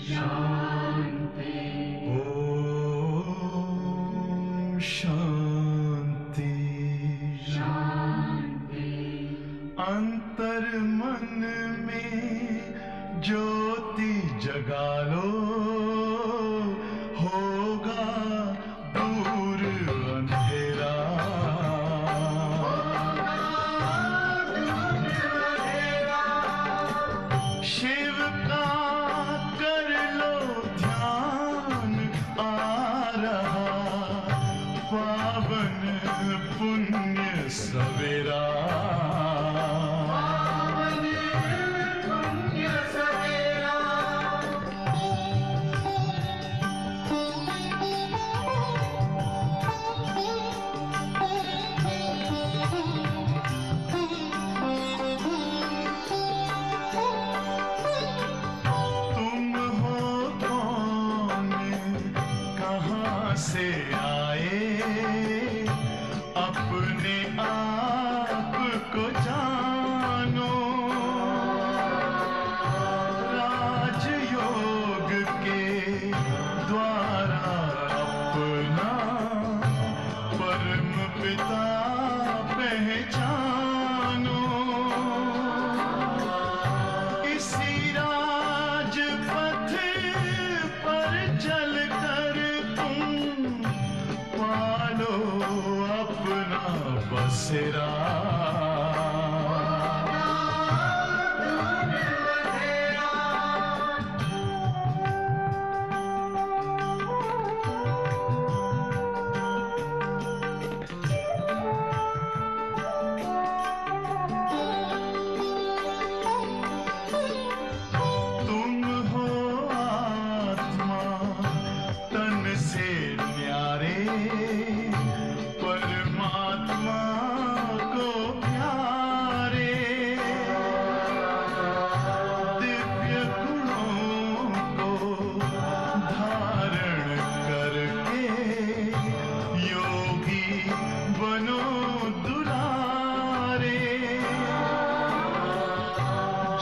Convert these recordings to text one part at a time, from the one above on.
शांति। ओम शांति शांति। अंतर मन में ज्योति जगा लो, होगा दूर अंधेरा। शिव का कर लो ध्यान, आ रहा पावन पुण्य सवेरा। तुम हो कौन, कहाँ से आए, अपने आप को जानो। राजयोग के द्वारा अपना परम पिता पहचानो। इसी राजपथ पर चलकर तुम पालो अपना बसेरा। तुम हो आत्मा तन से न्यारे, परमात्मा को प्यारे। दिव्य गुणों को धारण करके योगी बनो दुलारे।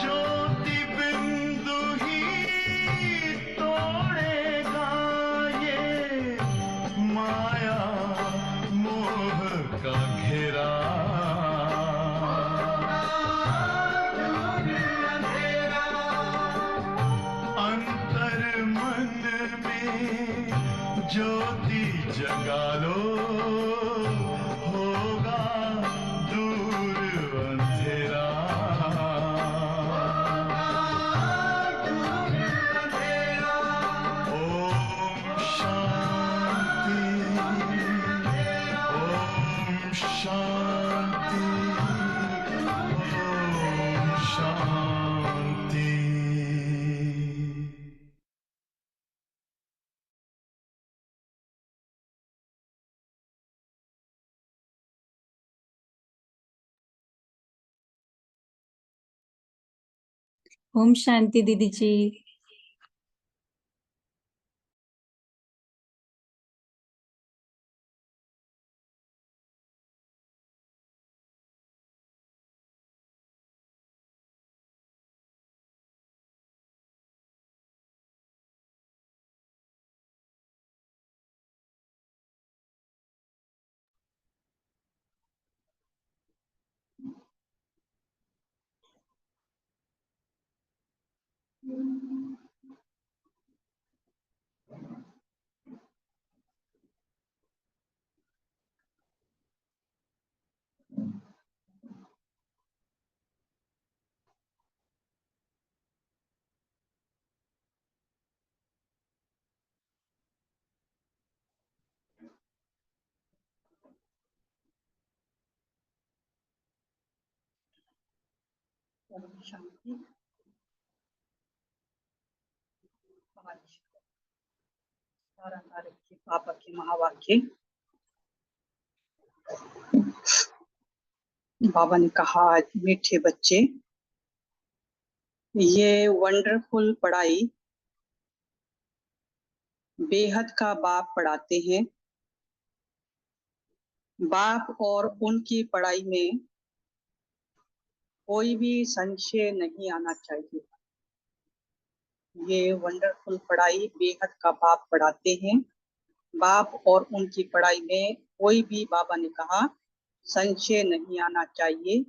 ज्योति बिंदु ही तोड़ेगा ये माया मोह का घेरा। अंतर मन में ज्योति जगा लो, होगा दूर अंधेरा। ओम शांति, ओम शांति, ओम शांति। ओम शांति दीदी जी। शांति। आज 12 तारीख की पापा की महावाक्य। बाबा ने कहा, मीठे बच्चे, ये वंडरफुल पढ़ाई बेहद का बाप पढ़ाते हैं। बाप और उनकी पढ़ाई में कोई भी संशय नहीं आना चाहिए। ये वंडरफुल पढ़ाई बेहद का बाप पढ़ाते हैं। बाप और उनकी पढ़ाई में कोई भी, बाबा ने कहा, संशय नहीं आना चाहिए।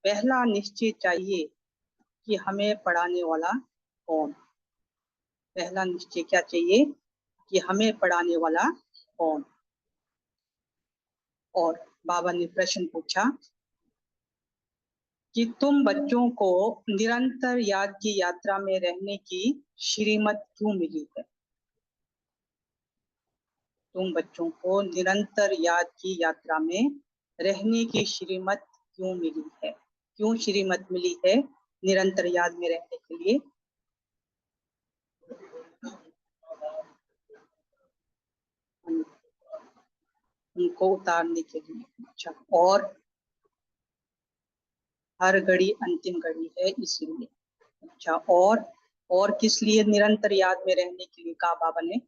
पहला निश्चय चाहिए कि हमें पढ़ाने वाला कौन। पहला निश्चय क्या चाहिए कि हमें पढ़ाने वाला कौन। और बाबा ने प्रश्न पूछा कि तुम बच्चों को निरंतर याद की यात्रा में रहने की श्रीमत क्यों मिली है। तुम बच्चों को निरंतर याद की यात्रा में रहने की श्रीमत क्यों मिली है। क्यों श्रीमत मिली है निरंतर याद में रहने के लिए। उनको उतारने के लिए। अच्छा, और हर घड़ी अंतिम घड़ी है इसलिए। अच्छा, और किस लिए निरंतर याद में रहने के लिए कहा बाबा ने।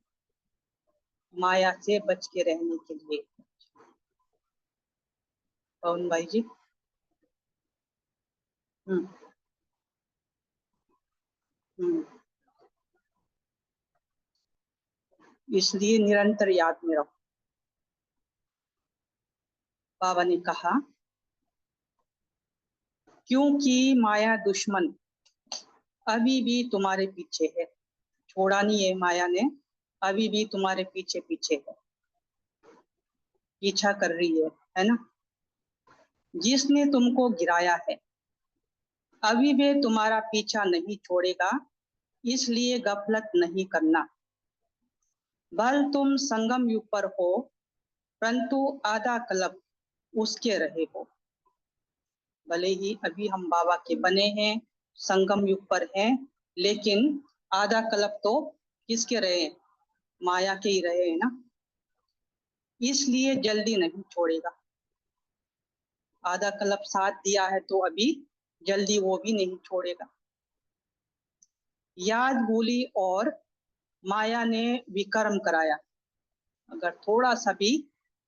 माया से बच के रहने के लिए। पवन भाई जी। हम्म हम्म इसलिए निरंतर याद में रहो। बाबा ने कहा क्योंकि माया दुश्मन अभी भी तुम्हारे पीछे है। छोड़ा नहीं है माया ने, अभी भी तुम्हारे पीछे पीछे है, पीछा कर रही है ना। जिसने तुमको गिराया है अभी भी तुम्हारा पीछा नहीं छोड़ेगा, इसलिए गफलत नहीं करना। भल तुम संगम युग पर हो, परंतु आधा कल्प उसके रहे हो। भले ही अभी हम बाबा के बने हैं, संगम युग पर हैं, लेकिन आधा कल्प तो किसके रहे हैं, माया के ही रहे हैं ना। इसलिए जल्दी नहीं छोड़ेगा। आधा कल्प साथ दिया है तो अभी जल्दी वो भी नहीं छोड़ेगा। याद भूली और माया ने विकर्म कराया। अगर थोड़ा सा भी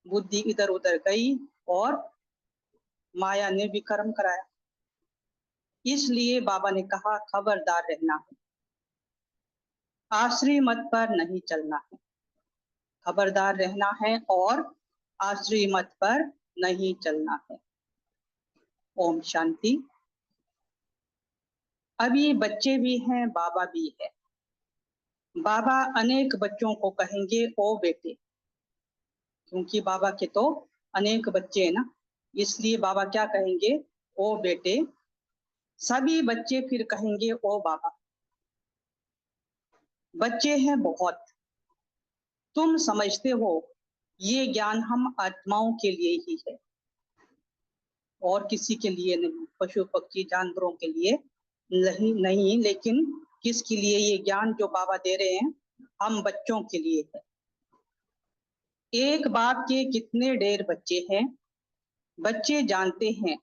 बुद्धि इधर उधर गई और माया ने विकर्म कराया, इसलिए बाबा ने कहा खबरदार रहना है, आश्रय मत पर नहीं चलना है। खबरदार रहना है और आश्रय मत पर नहीं चलना है। ओम शांति। अभी बच्चे भी हैं, बाबा भी है। बाबा अनेक बच्चों को कहेंगे ओ बेटे, क्योंकि बाबा के तो अनेक बच्चे हैं ना, इसलिए बाबा क्या कहेंगे, ओ बेटे। सभी बच्चे फिर कहेंगे ओ बाबा। बच्चे हैं बहुत, तुम समझते हो ये ज्ञान हम आत्माओं के लिए ही है और किसी के लिए नहीं, पशु पक्षी जानवरों के लिए नहीं, लेकिन किसके लिए ये ज्ञान जो बाबा दे रहे हैं, हम बच्चों के लिए है। एक बाप के कितने ढेर बच्चे हैं। बच्चे जानते हैं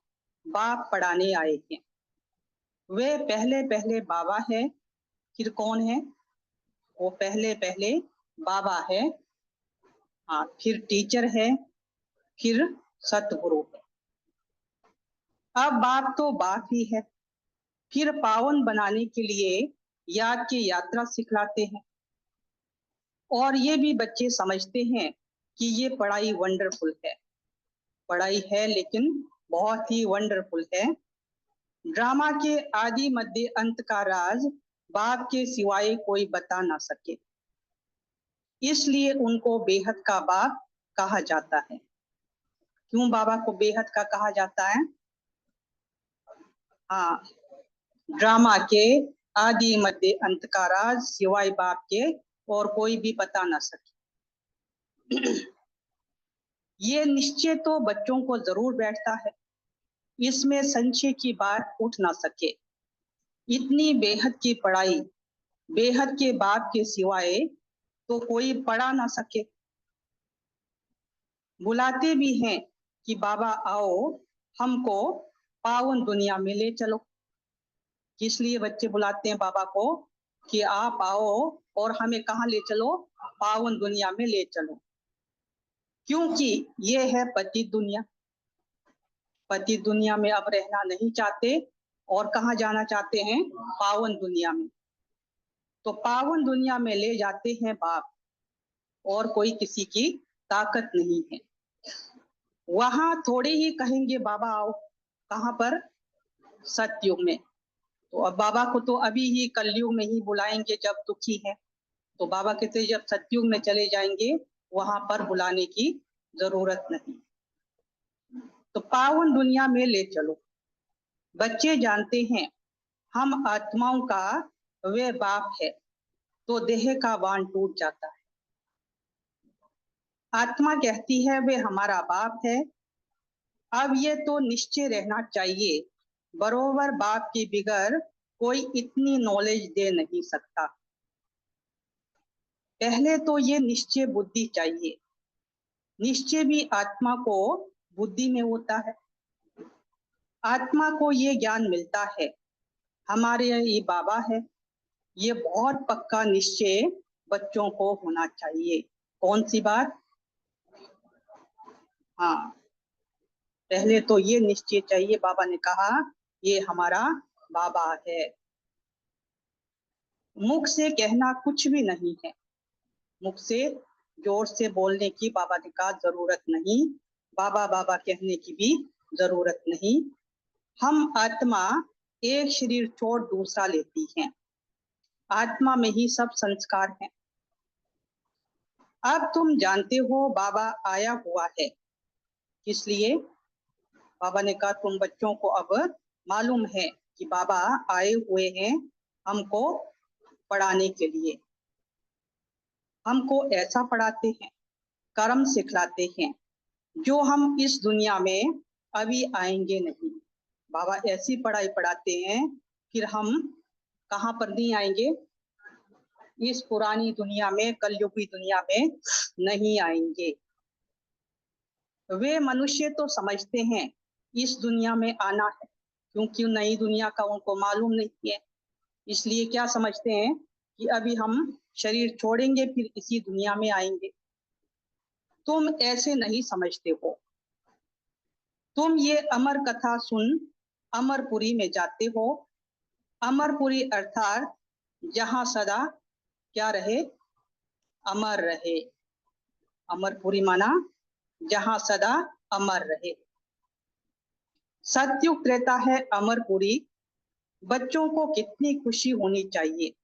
बाप पढ़ाने आए हैं। वे पहले पहले बाबा है, फिर कौन है, वो पहले पहले बाबा है, हाँ, फिर टीचर है, फिर सतगुरु है। अब बाप तो बाप ही है, फिर पावन बनाने के लिए याद की यात्रा सिखलाते हैं। और ये भी बच्चे समझते हैं कि ये पढ़ाई वंडरफुल है। पढ़ाई है लेकिन बहुत ही वंडरफुल है। ड्रामा के आदि मध्य अंत का राज बाप के सिवाय कोई बता ना सके, इसलिए उनको बेहद का बाप कहा जाता है। क्यों बाबा को बेहद का कहा जाता है। हाँ, ड्रामा के आदि मध्य अंत का राज सिवाय बाप के और कोई भी बता ना सके। ये निश्चय तो बच्चों को जरूर बैठता है, इसमें संशय की बात उठ ना सके। इतनी बेहद की पढ़ाई बेहद के बाप के सिवाय तो कोई पढ़ा ना सके। बुलाते भी हैं कि बाबा आओ, हमको पावन दुनिया में ले चलो। किस लिए बच्चे बुलाते हैं बाबा को कि आप आओ और हमें कहाँ ले चलो, पावन दुनिया में ले चलो। क्योंकि ये है पतित दुनिया। पतित दुनिया में अब रहना नहीं चाहते और कहाँ जाना चाहते हैं, पावन दुनिया में। तो पावन दुनिया में ले जाते हैं बाप, और कोई किसी की ताकत नहीं है। वहां थोड़े ही कहेंगे बाबा आओ, कहाँ पर? सतयुग में। तो अब बाबा को तो अभी ही कलयुग में ही बुलाएंगे जब दुखी है। तो बाबा कहते जब सतयुग में चले जाएंगे वहां पर बुलाने की जरूरत नहीं। तो पावन दुनिया में ले चलो। बच्चे जानते हैं हम आत्माओं का वे बाप है, तो देह का बांध टूट जाता है। आत्मा कहती है वे हमारा बाप है। अब ये तो निश्चय रहना चाहिए, बरोबर बाप की बिगर कोई इतनी नॉलेज दे नहीं सकता। पहले तो ये निश्चय बुद्धि चाहिए। निश्चय भी आत्मा को बुद्धि में होता है। आत्मा को ये ज्ञान मिलता है हमारे ये बाबा है। ये बहुत पक्का निश्चय बच्चों को होना चाहिए। कौन सी बात? हाँ, पहले तो ये निश्चय चाहिए, बाबा ने कहा ये हमारा बाबा है। मुख से कहना कुछ भी नहीं है, मुख से जोर से बोलने की बाबा ने कहा जरूरत नहीं, बाबा बाबा कहने की भी जरूरत नहीं। हम आत्मा एक शरीर छोड़ दूसरा लेती हैं, आत्मा में ही सब संस्कार हैं। अब तुम जानते हो बाबा आया हुआ है, इसलिए बाबा ने कहा तुम बच्चों को अब मालूम है कि बाबा आए हुए हैं हमको पढ़ाने के लिए। हमको ऐसा पढ़ाते हैं, कर्म सिखलाते हैं जो हम इस दुनिया में अभी आएंगे नहीं। बाबा ऐसी पढ़ाई पढ़ाते हैं फिर हम कहाँ पर नहीं आएंगे? इस पुरानी दुनिया में, कलयुगी दुनिया में नहीं आएंगे। वे मनुष्य तो समझते हैं इस दुनिया में आना है, क्योंकि नई दुनिया का उनको मालूम नहीं है। इसलिए क्या समझते हैं कि अभी हम शरीर छोड़ेंगे फिर इसी दुनिया में आएंगे। तुम ऐसे नहीं समझते हो। तुम ये अमर कथा सुन अमरपुरी में जाते हो। अमरपुरी अर्थात जहां सदा क्या रहे? अमर रहे। अमरपुरी माना जहां सदा अमर रहे। सतयुग त्रेता है अमरपुरी। बच्चों को कितनी खुशी होनी चाहिए।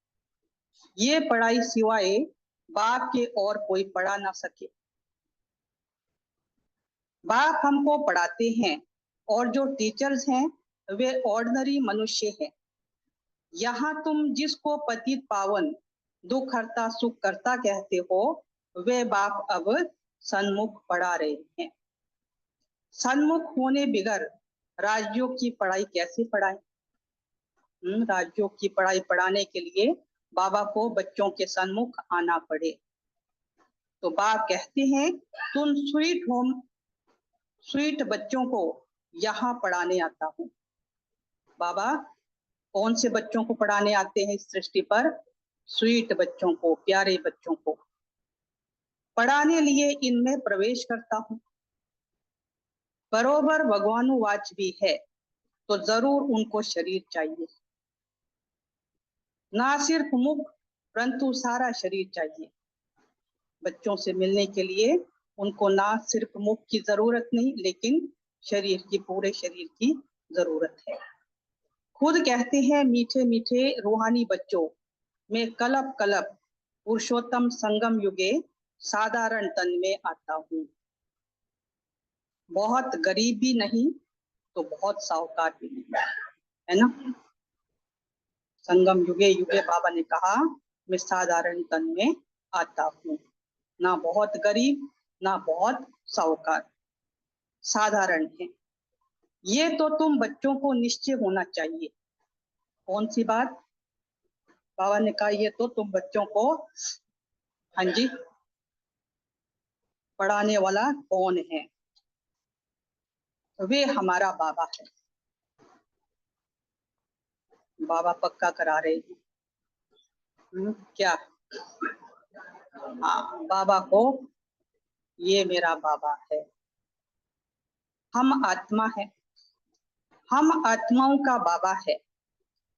ये पढ़ाई सिवाय बाप के और कोई पढ़ा ना सके। बाप हमको पढ़ाते हैं और जो टीचर्स हैं वे ऑर्डिनरी मनुष्य हैं। यहाँ तुम जिसको पतित पावन दुख हरता सुख करता कहते हो वे बाप अब सन्मुख पढ़ा रहे हैं। सन्मुख होने बिगर राजयोग की पढ़ाई कैसे पढ़ाएं? राजयोग की पढ़ाई पढ़ाने के लिए बाबा को बच्चों के सन्मुख आना पड़े। तो बाप कहते हैं तुम स्वीट बच्चों को यहाँ पढ़ाने आता हूँ। बाबा कौन से बच्चों को पढ़ाने आते हैं इस सृष्टि पर? स्वीट बच्चों को, प्यारे बच्चों को पढ़ाने लिए इनमें प्रवेश करता हूँ। बरोबर भगवानुवाच भी है तो जरूर उनको शरीर चाहिए, ना सिर्फ मुख परंतु सारा शरीर चाहिए। बच्चों से मिलने के लिए उनको ना सिर्फ मुख की जरूरत नहीं लेकिन शरीर की, पूरे शरीर की जरूरत है। खुद कहते हैं मीठे मीठे रूहानी बच्चों में कलप कलप पुरुषोत्तम संगम युगे साधारण तन में आता हूँ। बहुत गरीब भी नहीं तो बहुत साहूकार भी नहीं, है ना? संगम युगे युगे बाबा ने कहा मैं साधारण तन में आता हूँ, ना बहुत गरीब ना बहुत साहूकार, साधारण है। ये तो तुम बच्चों को निश्चय होना चाहिए। कौन सी बात? बाबा ने कहा ये तो तुम बच्चों को, हाँ जी, पढ़ाने वाला कौन है? वे हमारा बाबा है। बाबा पक्का करा रहे हैं। क्या? हाँ, बाबा को ये मेरा बाबा है। हम आत्मा है, हम आत्माओं का बाबा है।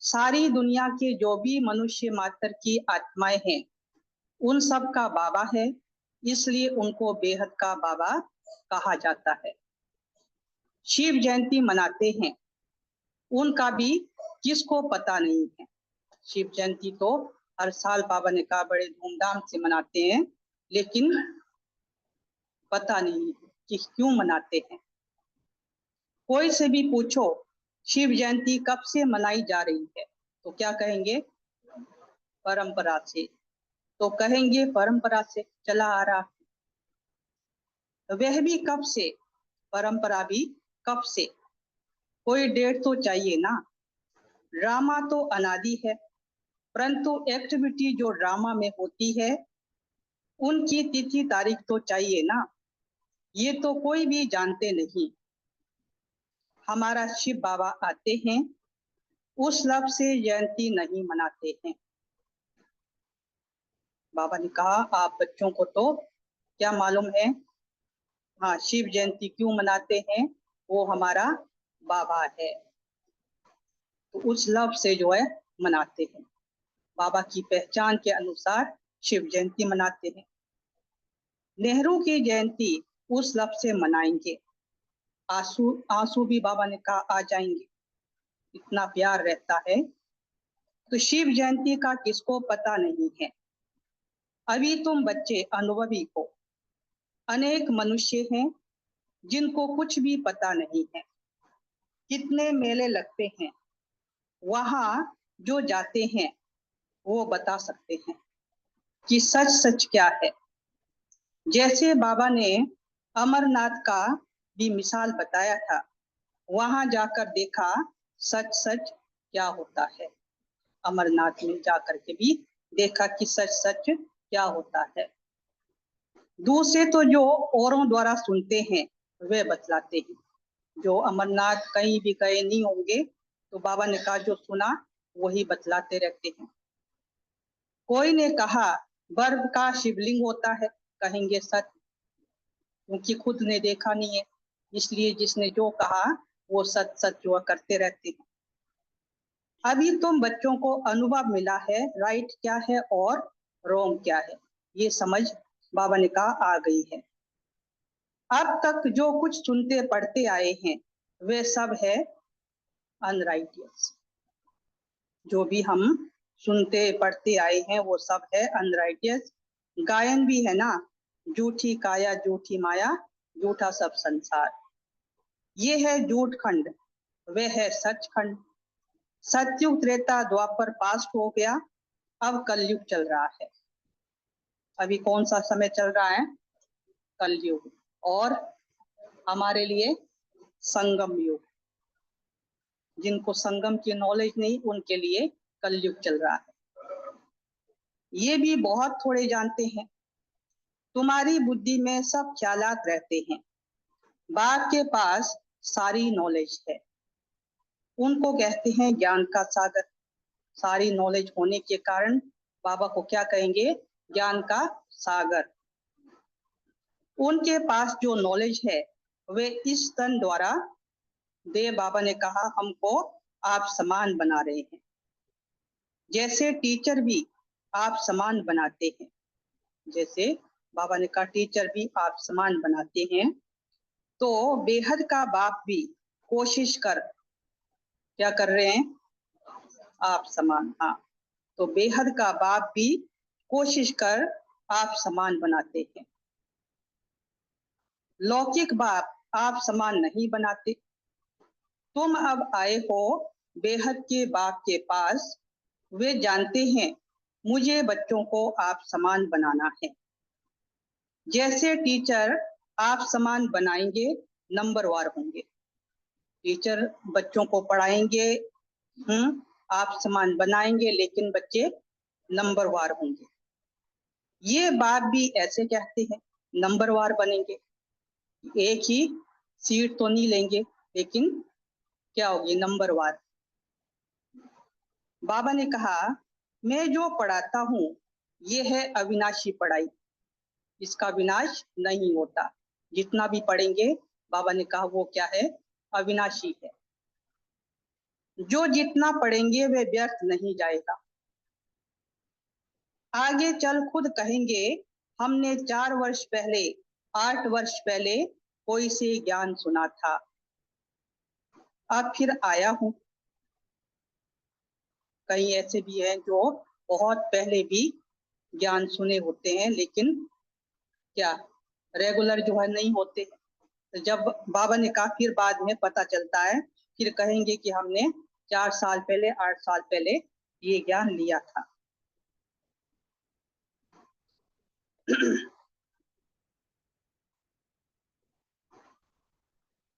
सारी दुनिया के जो भी मनुष्य मात्र की आत्माएं हैं उन सब का बाबा है, इसलिए उनको बेहद का बाबा कहा जाता है। शिव जयंती मनाते हैं, उनका भी किसको पता नहीं है। शिव जयंती तो हर साल बाबा ने कहा बड़े धूमधाम से मनाते हैं, लेकिन पता नहीं कि क्यों मनाते हैं। कोई से भी पूछो शिव जयंती कब से मनाई जा रही है तो क्या कहेंगे? परंपरा से। तो कहेंगे परंपरा से चला आ रहा, वह भी कब से, परंपरा भी कब से, कोई डेट तो चाहिए ना। ड्रामा तो अनादि है, परंतु एक्टिविटी जो ड्रामा में होती है उनकी तिथि तारीख तो चाहिए ना। ये तो कोई भी जानते नहीं। हमारा शिव बाबा आते हैं, उस लफ्ज से जयंती नहीं मनाते हैं। बाबा ने कहा आप बच्चों को तो क्या मालूम है, हाँ शिव जयंती क्यों मनाते हैं, वो हमारा बाबा है, तो उस लफ्ज से जो है मनाते हैं। बाबा की पहचान के अनुसार शिव जयंती मनाते हैं। नेहरू की जयंती उस लफ्ज से मनाएंगे, आंसू आंसू भी बाबा ने कहा आ जाएंगे, इतना प्यार रहता है। तो शिव जयंती का किसको पता नहीं है। अभी तुम बच्चे अनुभवी हो, अनेक मनुष्य हैं जिनको कुछ भी पता नहीं है। कितने मेले लगते हैं, वहां जो जाते हैं वो बता सकते हैं कि सच सच क्या है। जैसे बाबा ने अमरनाथ का भी मिसाल बताया था, वहां जाकर देखा सच सच क्या होता है। अमरनाथ में जाकर के भी देखा कि सच सच क्या होता है। दूसरे तो जो औरों द्वारा सुनते हैं वे बतलाते हैं। जो अमरनाथ कहीं भी गए नहीं होंगे तो बाबा ने कहा जो सुना वही बतलाते रहते हैं। कोई ने कहा बर्फ का शिवलिंग होता है, कहेंगे सच, क्योंकि खुद ने देखा नहीं है, इसलिए जिसने जो कहा वो सच सच जो करते रहते हैं। अभी तुम बच्चों को अनुभव मिला है, राइट क्या है और रॉन्ग क्या है, ये समझ बाबा ने कहा आ गई है। अब तक जो कुछ सुनते पढ़ते आए हैं वे सब है अनराइटियस। जो भी हम सुनते पढ़ते आए हैं वो सब है अनराइटियस। गायन भी है ना, झूठी काया झूठी माया झूठा सब संसार। ये है झूठ खंड, वे है सच खंड। सतयुग त्रेता द्वापर पास्ट हो गया, अब कलयुग चल रहा है। अभी कौन सा समय चल रहा है? कलयुग। और हमारे लिए संगम युग। जिनको संगम की नॉलेज नहीं उनके लिए कलयुग चल रहा है। ये भी बहुत थोड़े जानते हैं। तुम्हारी बुद्धि में सब ख्यालात रहते हैं, बाघ के पास सारी नॉलेज है, उनको कहते हैं ज्ञान का सागर। सारी नॉलेज होने के कारण बाबा को क्या कहेंगे? ज्ञान का सागर। उनके पास जो नॉलेज है वे इस तन द्वारा दे। बाबा ने कहा हमको आप समान बना रहे हैं, जैसे टीचर भी आप समान बनाते हैं। जैसे बाबा ने कहा टीचर भी आप समान बनाते हैं, तो बेहद का बाप भी कोशिश कर क्या कर रहे हैं? आप समान। हाँ, तो बेहद का बाप भी कोशिश कर आप समान बनाते हैं। लौकिक बाप आप समान नहीं बनाते। तुम अब आए हो बेहद के बाप के पास, वे जानते हैं मुझे बच्चों को आप समान बनाना है। जैसे टीचर आप समान बनाएंगे नंबरवार होंगे। टीचर बच्चों को पढ़ाएंगे, आप समान बनाएंगे, लेकिन बच्चे नंबरवार होंगे। ये बात भी ऐसे कहते हैं नंबरवार बनेंगे, एक ही सीट तो नहीं लेंगे, लेकिन क्या होगी? नंबरवार। बाबा ने कहा मैं जो पढ़ाता हूँ ये है अविनाशी पढ़ाई, इसका विनाश नहीं होता। जितना भी पढ़ेंगे बाबा ने कहा वो क्या है? अविनाशी है। जो जितना पढ़ेंगे वे व्यर्थ नहीं जाएगा। आगे चल खुद कहेंगे हमने 4 वर्ष पहले 8 वर्ष पहले कोई से ज्ञान सुना था, अब फिर आया हूँ। कई ऐसे भी हैं जो बहुत पहले भी ज्ञान सुने होते हैं, लेकिन क्या रेगुलर जो है नहीं होते। तो जब बाबा ने कहा फिर बाद में पता चलता है, फिर कहेंगे कि हमने 4 साल पहले 8 साल पहले ये ज्ञान लिया था।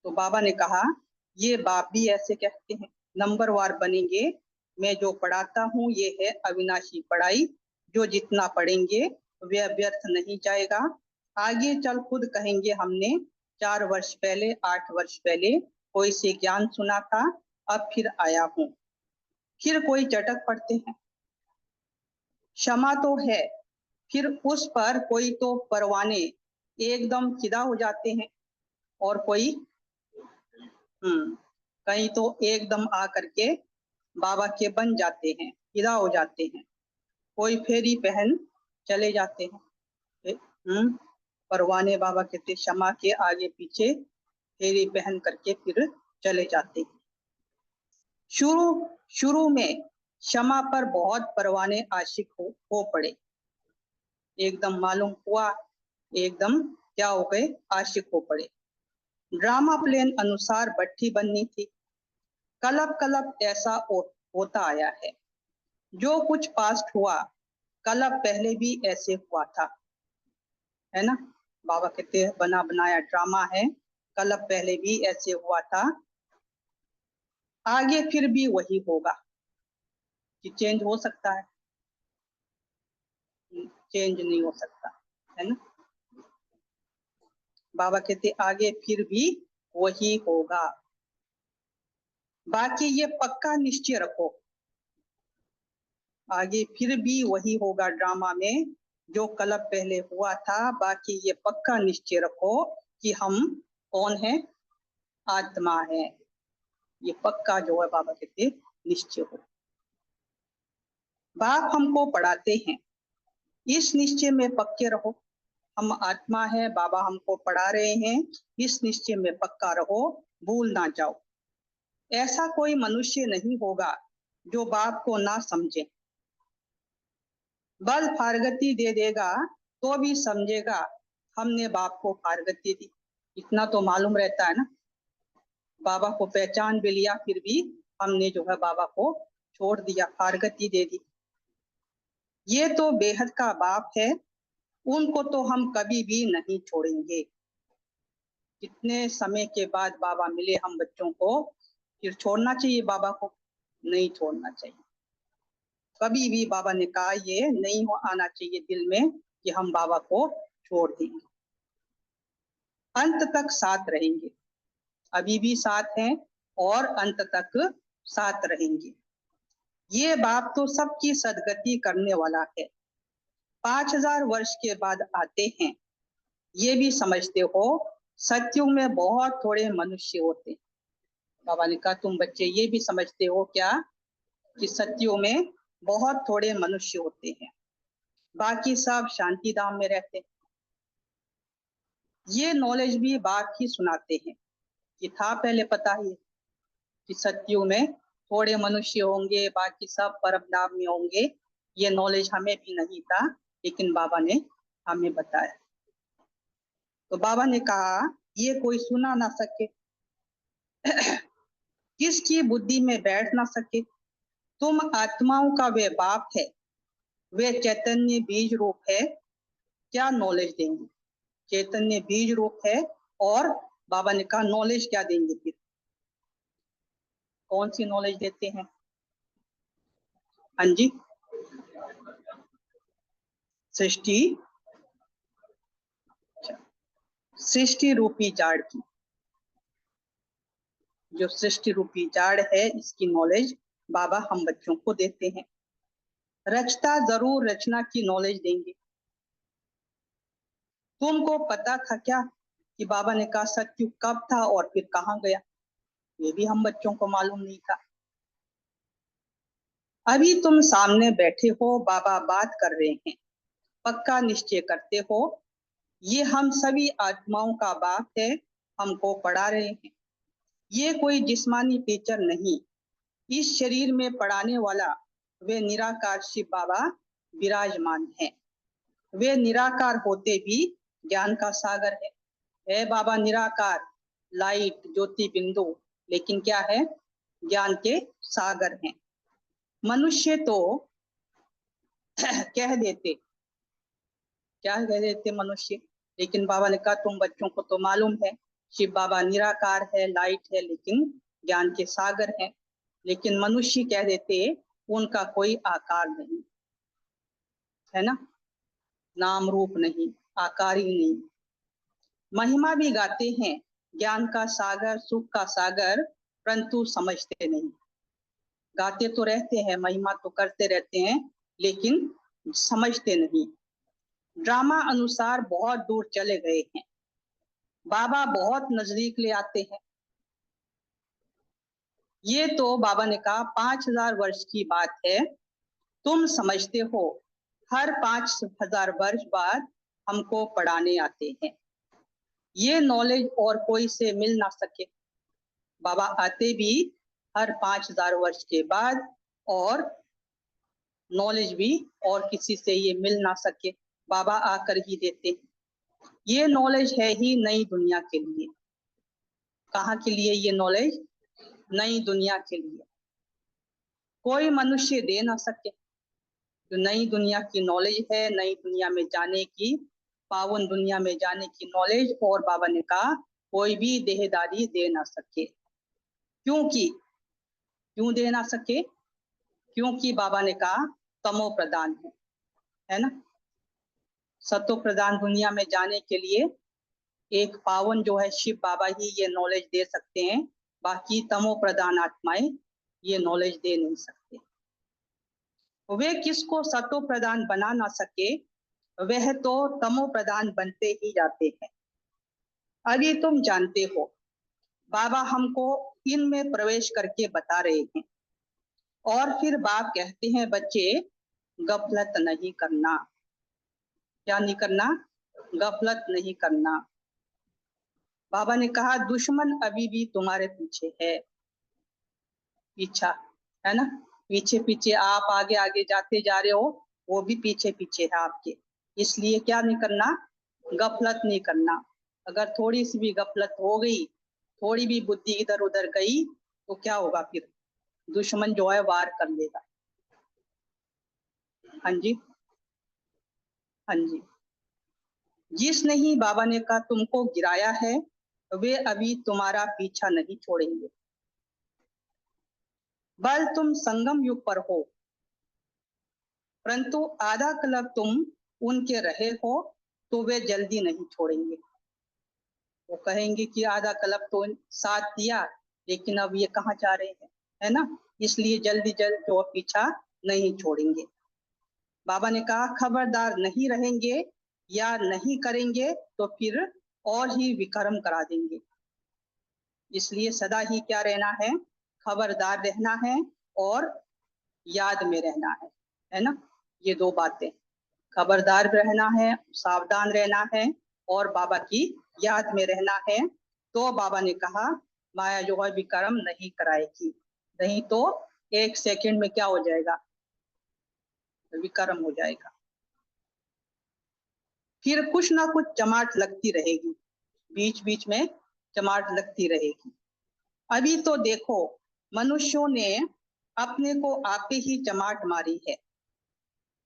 तो बाबा ने कहा ये बाप भी ऐसे कहते हैं, नंबरवार बनेंगे। मैं जो पढ़ाता हूँ ये है अविनाशी पढ़ाई, जो जितना पढ़ेंगे वह व्यर्थ नहीं जाएगा। आगे चल खुद कहेंगे हमने 4 वर्ष पहले 8 वर्ष पहले कोई से ज्ञान सुना था, अब फिर आया हूँ। फिर कोई चटक पड़ते हैं, क्षमा तो है, फिर उस पर कोई तो परवाने एकदम फिदा हो जाते हैं, और कोई कहीं तो एकदम आकर के बाबा के बन जाते हैं, फिदा हो जाते हैं। कोई फेरी पहन चले जाते हैं। परवाने बाबा कहते क्षमा के आगे पीछे फेरी पहन करके फिर चले जाते हैं। शुरू में क्षमा पर बहुत परवाने आशिक हो पड़े, एकदम मालूम हुआ, एकदम क्या हो गए, आशिक हो पड़े। ड्रामा प्लेन अनुसार भट्टी बननी थी, कलब कलब ऐसा होता आया है। जो कुछ पास्ट हुआ कलब पहले भी ऐसे हुआ था, है ना। बाबा कहते हैं बना बनाया ड्रामा है, कलब पहले भी ऐसे हुआ था, आगे फिर भी वही होगा। कि चेंज हो सकता है? चेंज नहीं हो सकता, है ना। बाबा कहते आगे फिर भी वही होगा। बाकी ये पक्का निश्चय रखो, आगे फिर भी वही होगा ड्रामा में जो कलब पहले हुआ था। बाकी ये पक्का निश्चय रखो कि हम कौन है, आत्मा है। ये पक्का जो है बाबा कहते निश्चय हो। बाप हमको पढ़ाते हैं, इस निश्चय में पक्के रहो, हम आत्मा है, बाबा हमको पढ़ा रहे हैं, इस निश्चय में पक्का रहो, भूल ना जाओ। ऐसा कोई मनुष्य नहीं होगा जो बाप को ना समझे। बल फारगती दे देगा तो भी समझेगा हमने बाप को फारगती दी, इतना तो मालूम रहता है ना। बाबा को पहचान भी लिया, फिर भी हमने जो है बाबा को छोड़ दिया, फारगती दे दी। ये तो बेहद का बाप है, उनको तो हम कभी भी नहीं छोड़ेंगे। कितने समय के बाद बाबा मिले हम बच्चों को, फिर छोड़ना चाहिए बाबा को? नहीं छोड़ना चाहिए। कभी भी बाबा ने कहा ये नहीं हो आना चाहिए दिल में कि हम बाबा को छोड़ देंगे। अंत तक साथ रहेंगे, अभी भी साथ हैं और अंत तक साथ रहेंगे। ये बाप तो सबकी सदगति करने वाला है। 5000 वर्ष के बाद आते हैं, ये भी समझते हो सत्युग में बहुत थोड़े मनुष्य होते हैं। बाबा ने कहा तुम बच्चे ये भी समझते हो क्या कि सत्युग में बहुत थोड़े मनुष्य होते हैं, बाकी सब शांति धाम में रहते हैं। ये नॉलेज भी बाप ही सुनाते हैं कि था पहले पता ही कि सत्युग में थोड़े मनुष्य होंगे, बाकी सब परम धाम में होंगे। ये नॉलेज हमें भी नहीं था, लेकिन बाबा ने हमें बताया। तो बाबा ने कहा ये कोई सुना ना सके, किसकी बुद्धि में बैठ ना सके। तुम आत्माओं का वे बाप है, वे चैतन्य बीज रूप है, क्या नॉलेज देंगे? चैतन्य बीज रूप है, और बाबा ने कहा नॉलेज क्या देंगे? फिर कौन सी नॉलेज देते हैं? हाँ जी, सृष्टि, सृष्टि रूपी जाड़ की, जो सृष्टि रूपी जाड़ है इसकी नॉलेज बाबा हम बच्चों को देते हैं। रचता जरूर रचना की नॉलेज देंगे। तुमको पता था क्या कि बाबा ने कहा सत्युग कब था और फिर कहाँ गया? ये भी हम बच्चों को मालूम नहीं था। अभी तुम सामने बैठे हो, बाबा बात कर रहे हैं, पक्का निश्चय करते हो, ये हम सभी आत्माओं का बाप है, हमको पढ़ा रहे हैं। ये कोई जिस्मानी टीचर नहीं, इस शरीर में पढ़ाने वाला वे निराकार शिव बाबा विराजमान है। वे निराकार होते भी ज्ञान का सागर है बाबा निराकार, लाइट, ज्योति बिंदु, लेकिन क्या है, ज्ञान के सागर हैं। मनुष्य तो कह देते, क्या कह देते मनुष्य, लेकिन बाबा ने कहा तुम बच्चों को तो मालूम है शिव बाबा निराकार है, लाइट है, लेकिन ज्ञान के सागर है। लेकिन मनुष्य कह देते उनका कोई आकार नहीं है ना, नाम रूप नहीं, आकार ही नहीं। महिमा भी गाते हैं, ज्ञान का सागर, सुख का सागर, परंतु समझते नहीं। गाते तो रहते हैं, महिमा तो करते रहते हैं, लेकिन समझते नहीं। ड्रामा अनुसार बहुत दूर चले गए हैं, बाबा बहुत नजदीक ले आते हैं। ये तो बाबा ने कहा 5000 वर्ष की बात है, तुम समझते हो हर 5000 वर्ष बाद हमको पढ़ाने आते हैं। ये नॉलेज और कोई से मिल ना सके। बाबा आते भी हर 5000 वर्ष के बाद, और नॉलेज भी और किसी से ये मिल ना सके, बाबा आकर ही देते हैं। ये नॉलेज है ही नई दुनिया के लिए। कहाँ के लिए ये नॉलेज? नई दुनिया के लिए। कोई मनुष्य दे ना सके। जो नई दुनिया की नॉलेज है, नई दुनिया में जाने की, पावन दुनिया में जाने की नॉलेज, और बाबा ने कहा कोई भी देहदारी दे ना सके। क्योंकि क्यों दे ना सके? क्योंकि बाबा ने कहा तमो प्रधान है ना। सतो प्रधान दुनिया में जाने के लिए एक पावन जो है शिव बाबा ही ये नॉलेज दे सकते हैं, बाकी तमो प्रधान आत्माएं ये नॉलेज दे नहीं सकते। वे किसको सतो प्रधान बना ना सके, वह तो तमो प्रधान बनते ही जाते हैं। अभी तुम जानते हो, बाबा हमको इनमें प्रवेश करके बता रहे हैं, और फिर बाप कहते हैं बच्चे गफलत नहीं करना। क्या नहीं करना? गफलत नहीं करना। बाबा ने कहा दुश्मन अभी भी तुम्हारे पीछे है, पीछा है ना, पीछे पीछे आप आगे आगे जाते जा रहे हो, वो भी पीछे पीछे है आपके। इसलिए क्या नहीं करना? गफलत नहीं करना। अगर थोड़ी सी भी गफलत हो गई, थोड़ी भी बुद्धि इधर उधर गई, तो क्या होगा फिर? दुश्मन जो है वार कर लेगा। हाँ जी, हाँ जी। जिसने ही बाबा ने कहा तुमको गिराया है, वे अभी तुम्हारा पीछा नहीं छोड़ेंगे। बल तुम संगम युग पर हो, परंतु आधा कल्प तुम उनके रहे हो, तो वे जल्दी नहीं छोड़ेंगे। वो कहेंगे कि आधा कल्प तो साथ दिया, लेकिन अब ये कहाँ जा रहे हैं, है ना। इसलिए जल्दी जल्द जो पीछा नहीं छोड़ेंगे। बाबा ने कहा खबरदार नहीं रहेंगे या नहीं करेंगे तो फिर और ही विक्रम करा देंगे। इसलिए सदा ही क्या रहना है? खबरदार रहना है और याद में रहना है ना। ये दो बातें, खबरदार रहना है, सावधान रहना है, और बाबा की याद में रहना है। तो बाबा ने कहा माया जो है विक्रम नहीं कराएगी, नहीं तो 1 सेकंड में क्या हो जाएगा? विक्रम हो जाएगा। फिर कुछ ना कुछ चमाट लगती रहेगी, बीच बीच में चमाट लगती रहेगी। अभी तो देखो मनुष्यों ने अपने को आपे ही चमाट मारी है।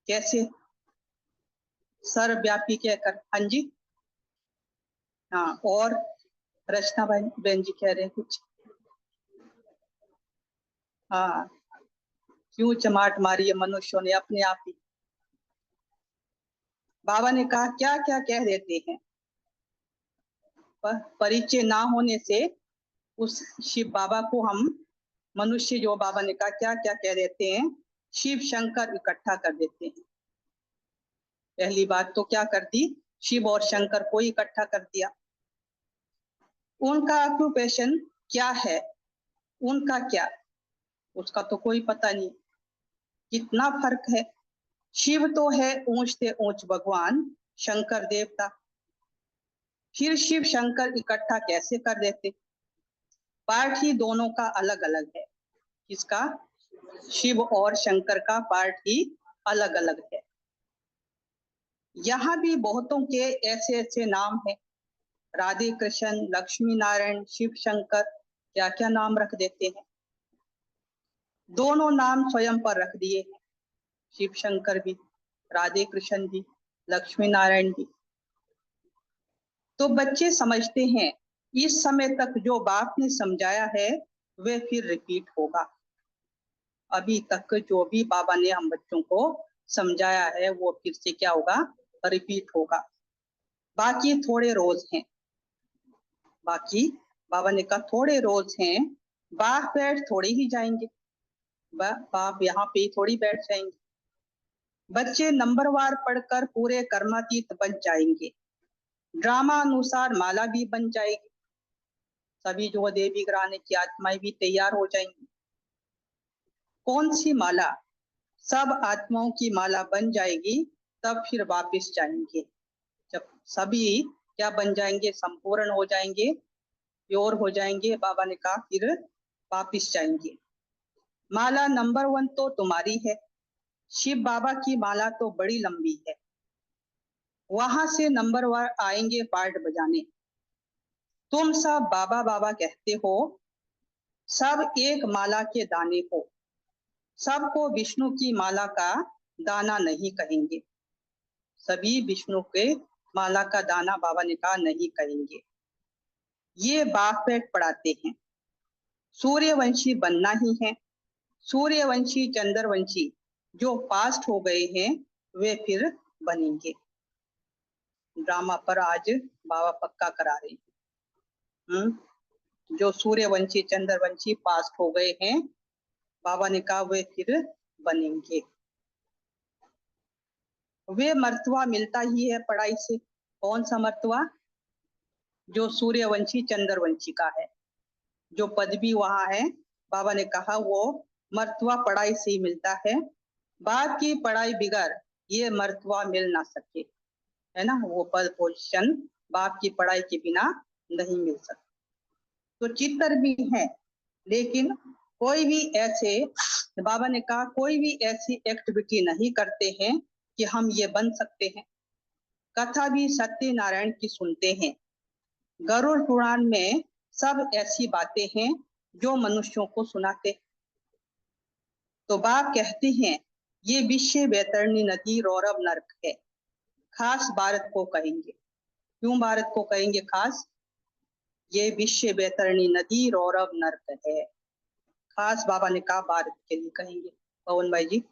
कैसे? सर्वव्यापी कहकर। हाँ जी, हाँ। और रचना बहन जी कह रहे हैं कुछ। हाँ, क्यों चमाट मारी है मनुष्यों ने अपने आप ही? बाबा ने कहा क्या क्या कह देते हैं। परिचय ना होने से उस शिव बाबा को हम मनुष्य, जो बाबा ने कहा क्या क्या कह देते हैं, शिव शंकर इकट्ठा कर देते हैं। पहली बात तो क्या कर दी? शिव और शंकर को इकट्ठा कर दिया। उनका ऑक्यूपेशन क्या है, उनका क्या, उसका तो कोई पता नहीं। कितना फर्क है। शिव तो है ऊंच से ऊंच भगवान, शंकर देवता। फिर शिव शंकर इकट्ठा कैसे कर देते? पार्ट ही दोनों का अलग अलग है। किसका? शिव और शंकर का पार्ट ही अलग अलग है। यहाँ भी बहुतों के ऐसे ऐसे नाम है, राधे कृष्ण, लक्ष्मी नारायण, शिव शंकर, क्या क्या नाम रख देते हैं। दोनों नाम स्वयं पर रख दिए हैं, शिव शंकर भी, राधे कृष्ण भी, लक्ष्मी नारायण भी। तो बच्चे समझते हैं इस समय तक जो बाप ने समझाया है वह फिर रिपीट होगा। अभी तक जो भी बाबा ने हम बच्चों को समझाया है वो फिर से क्या होगा? रिपीट होगा। बाकी थोड़े रोज हैं, बाकी बाबा ने कहा थोड़े रोज हैं, बाप बैठ थोड़े ही जाएंगे, बाप यहाँ पे थोड़ी बैठ जाएंगे। बच्चे नंबरवार पढ़कर पूरे कर्मातीत बन जाएंगे, ड्रामा अनुसार माला भी बन जाएगी, सभी जो देवी घराने की आत्माएं भी तैयार हो जाएंगी। कौन सी माला? सब आत्माओं की माला बन जाएगी, तब फिर वापिस जाएंगे। जब सभी क्या बन जाएंगे? संपूर्ण हो जाएंगे, प्योर हो जाएंगे, बाबा ने कहा फिर वापिस जाएंगे। माला नंबर 1 तो तुम्हारी है, शिव बाबा की माला तो बड़ी लंबी है, वहां से नंबर 1 आएंगे पार्ट बजाने। तुम सब बाबा बाबा कहते हो, सब एक माला के दाने हो, सबको विष्णु की माला का दाना नहीं कहेंगे, सभी विष्णु के माला का दाना बाबा ने कहा नहीं कहेंगे। ये बाप बैठ पढ़ाते हैं। सूर्यवंशी बनना ही है, सूर्यवंशी चंद्रवंशी जो पास्ट हो गए हैं वे फिर बनेंगे। ड्रामा पर आज बाबा पक्का करा रहे हैं। जो सूर्यवंशी चंद्रवंशी पास्ट हो गए हैं, बाबा ने कहा वे फिर बनेंगे। वे मर्तबा मिलता ही है पढ़ाई से। कौन सा मर्तबा? जो सूर्यवंशी चंद्रवंशी का है, जो पदवी वहां है, बाबा ने कहा वो मर्तबा पढ़ाई से ही मिलता है, बाप की पढ़ाई बिगड़ ये मर्तबा मिल ना सके, है ना। वो पद पोजीशन बाप की पढ़ाई के बिना नहीं मिल सकती। तो चित्र भी है, लेकिन कोई भी ऐसे, बाबा ने कहा कोई भी ऐसी एक्टिविटी नहीं करते हैं कि हम ये बन सकते हैं। कथा भी सत्यनारायण की सुनते हैं, गरुड़ पुराण में सब ऐसी बातें हैं जो मनुष्यों को सुनाते। तो बाप कहते हैं ये विश्व वैतरणी नदी रौरव नरक है, खास भारत को कहेंगे। क्यों भारत को कहेंगे खास? ये विश्व वैतरणी नदी रौरव नरक है, खास बाबा ने कहा भारत के लिए कहेंगे। पवन भाई जी।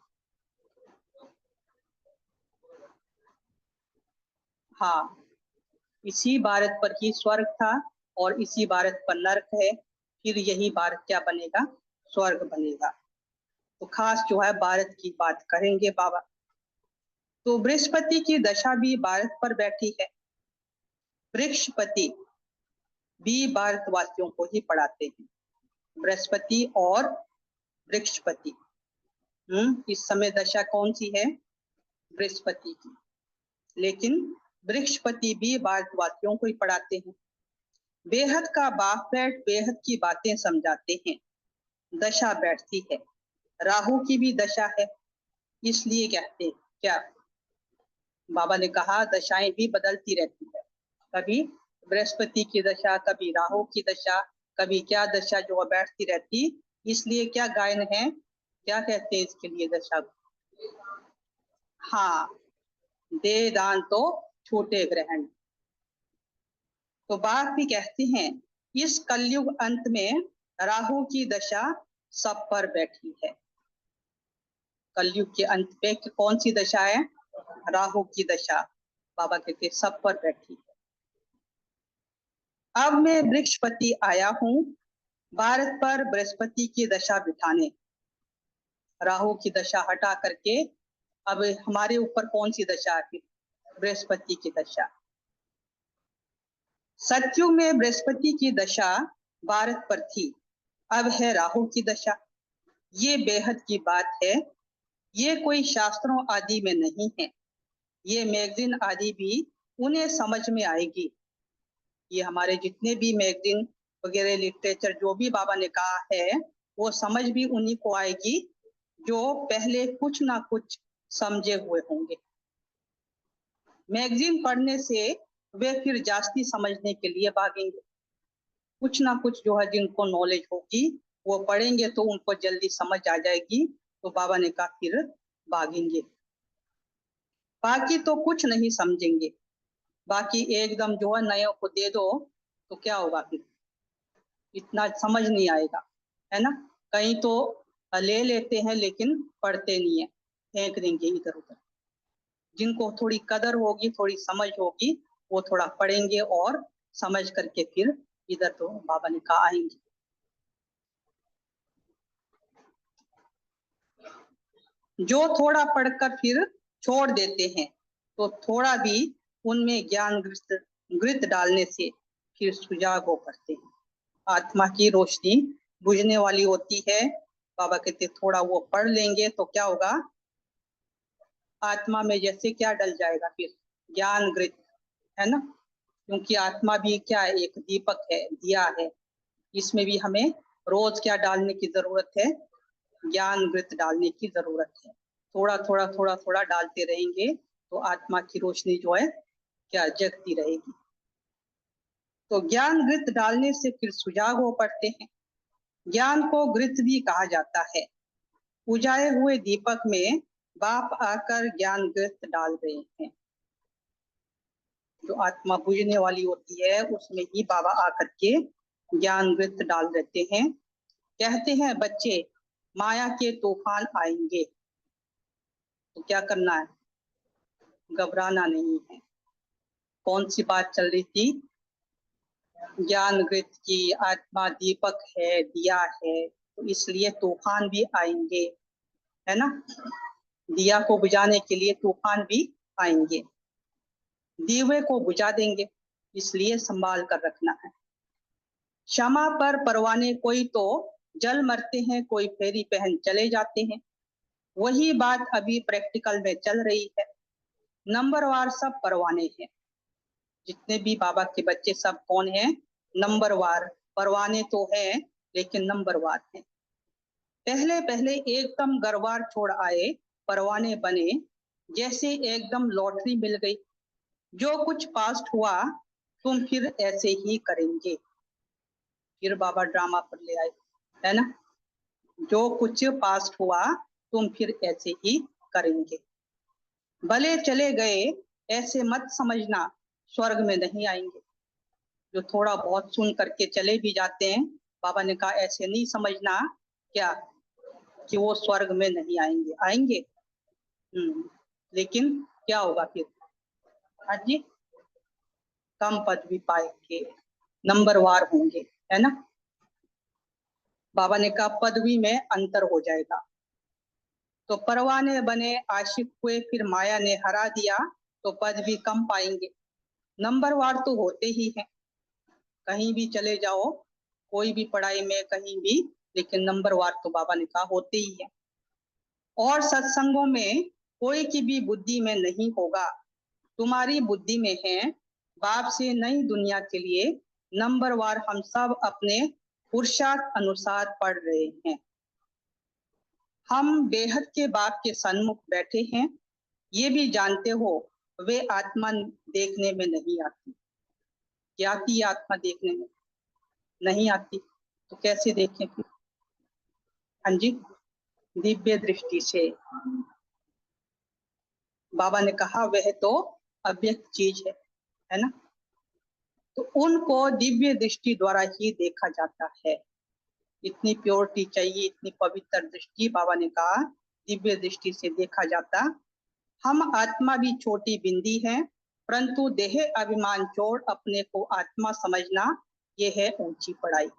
हाँ, इसी भारत पर ही स्वर्ग था और इसी भारत पर नरक है, फिर यही भारत क्या बनेगा? स्वर्ग बनेगा। तो खास जो है भारत की बात करेंगे बाबा। तो बृहस्पति की दशा भी भारत पर बैठी है, बृहस्पति भी भारतवासियों को ही पढ़ाते हैं, बृहस्पति और बृहस्पति। इस समय दशा कौन सी है? बृहस्पति की, लेकिन बृहस्पति भी भारतवासियों को ही पढ़ाते हैं। बेहद का बाप बैठ बेहद की बातें समझाते हैं, दशा बैठती है। राहु की भी दशा है, इसलिए कहते हैं क्या? बाबा ने कहा दशाएं भी बदलती रहती है, कभी बृहस्पति की दशा, कभी राहु की दशा, कभी क्या दशा जो बैठती रहती। इसलिए क्या गायन है, क्या कहते हैं इसके लिए दशा? हाँ, दे दान तो छूटे ग्रहण। तो बाप भी कहते हैं इस कलयुग अंत में राहु की दशा सब पर बैठी है। कलयुग के अंत पे कौन सी दशा है? राहु की दशा, बाबा कहते सब पर बैठी है। अब मैं बृहस्पति आया हूं भारत पर बृहस्पति की दशा बिठाने, राहु की दशा हटा करके अब हमारे ऊपर कौन सी दशा है? बृहस्पति की दशा। सतयुग में बृहस्पति की दशा भारत पर थी, अब है राहु की दशा। ये बेहद की बात है, ये कोई शास्त्रों आदि में नहीं है, ये मैगजीन आदि भी उन्हें समझ में आएगी। ये हमारे जितने भी मैगजीन वगैरह लिटरेचर जो भी बाबा ने कहा है वो समझ भी उन्हीं को आएगी जो पहले कुछ ना कुछ समझे हुए होंगे। मैगजीन पढ़ने से वे फिर जास्ती समझने के लिए भागेंगे। कुछ ना कुछ जो है जिनको नॉलेज होगी वो पढ़ेंगे तो उनको जल्दी समझ आ जाएगी, तो बाबा ने कहा फिर भागेंगे। बाकी तो कुछ नहीं समझेंगे। बाकी एकदम जो है नए को दे दो तो क्या होगा, फिर इतना समझ नहीं आएगा, है ना। कहीं तो ले लेते हैं लेकिन पढ़ते नहीं है, फेंक देंगे इधर उधर। जिनको थोड़ी कदर होगी, थोड़ी समझ होगी, वो थोड़ा पढ़ेंगे और समझ करके फिर इधर तो बाबा ने कहा आएंगे। जो थोड़ा पढ़कर फिर छोड़ देते हैं तो थोड़ा भी उनमें ज्ञान घृत डालने से फिर सुजाग हो पड़ते हैं। आत्मा की रोशनी बुझने वाली होती है। बाबा कहते थोड़ा वो पढ़ लेंगे तो क्या होगा, आत्मा में जैसे क्या डल जाएगा, फिर ज्ञान घृत, है ना। क्योंकि आत्मा भी क्या है, एक दीपक है, दिया है। इसमें भी हमें रोज क्या डालने की जरूरत है, ज्ञान घृत डालने की जरूरत है। थोड़ा थोड़ा थोड़ा थोड़ा डालते रहेंगे तो आत्मा की रोशनी जो है क्या जगती रहेगी। तो ज्ञान घृत डालने से फिर सुजाग हो पड़ते हैं। ज्ञान को घृत भी कहा जाता है। बुझाए हुए दीपक में बाप आकर ज्ञान घृत डाल रहे हैं। जो आत्मा बुझने वाली होती है उसमें ही बाबा आकर के ज्ञान घृत डाल देते हैं। कहते हैं बच्चे माया के तूफान आएंगे, तो क्या करना है, घबराना नहीं है। कौन सी बात चल रही थी, ज्ञान घृत की। आत्मा दीपक है, दिया है, तो इसलिए तूफान भी आएंगे, है ना। दिया को बुझाने के लिए तूफान भी आएंगे। दीवे को बुझा देंगे, इसलिए संभाल कर रखना है। क्षमा पर परवाने कोई तो जल मरते हैं, कोई फेरी पहन चले जाते हैं। वही बात अभी प्रैक्टिकल में चल रही है। नंबरवार सब परवाने हैं। जितने भी बाबा के बच्चे सब कौन है, नंबरवार। परवाने तो है लेकिन नंबरवार है। पहले पहले एकदम गरवार छोड़ आए, परवाने बने जैसे एकदम लॉटरी मिल गई। जो कुछ पास्ट हुआ तुम फिर ऐसे ही करेंगे। फिर बाबा ड्रामा पर ले आए, है ना। जो कुछ पास्ट हुआ तुम फिर ऐसे ही करेंगे। भले चले गए ऐसे मत समझना स्वर्ग में नहीं आएंगे। जो थोड़ा बहुत सुन करके चले भी जाते हैं, बाबा ने कहा ऐसे नहीं समझना क्या कि वो स्वर्ग में नहीं आएंगे, आएंगे। लेकिन क्या होगा फिर, हाँ जी, कम पदवी पाएंगे, नंबरवार होंगे, है ना। बाबा ने कहा पदवी में अंतर हो जाएगा। तो परवाने बने, आशिक हुए, फिर माया ने हरा दिया तो पद भी कम पाएंगे। नंबरवार तो होते ही हैं, कहीं भी चले जाओ, कोई भी पढ़ाई में कहीं भी, लेकिन नंबरवार तो बाबा ने कहा होते ही है। और सत्संगों में कोई की भी बुद्धि में नहीं होगा, तुम्हारी बुद्धि में है। बाप से नई दुनिया के लिए नंबरवार हम सब अपने पुरुषार्थ अनुसार पढ़ रहे हैं। हम बेहद के बाप के सन्मुख बैठे हैं। ये भी जानते हो वे आत्मा देखने में नहीं आती। क्या आती आत्मा देखने में नहीं आती, तो कैसे देखें फिर, हाँ जी, दिव्य दृष्टि से। बाबा ने कहा वह तो अव्यक्त चीज है ना। तो उनको दिव्य दृष्टि द्वारा ही देखा जाता है। इतनी प्योरिटी चाहिए, इतनी पवित्र दृष्टि। बाबा ने कहा दिव्य दृष्टि से देखा जाता। हम आत्मा भी छोटी बिंदी है, परंतु देह अभिमान छोड़ अपने को आत्मा समझना, ये है ऊंची पढ़ाई।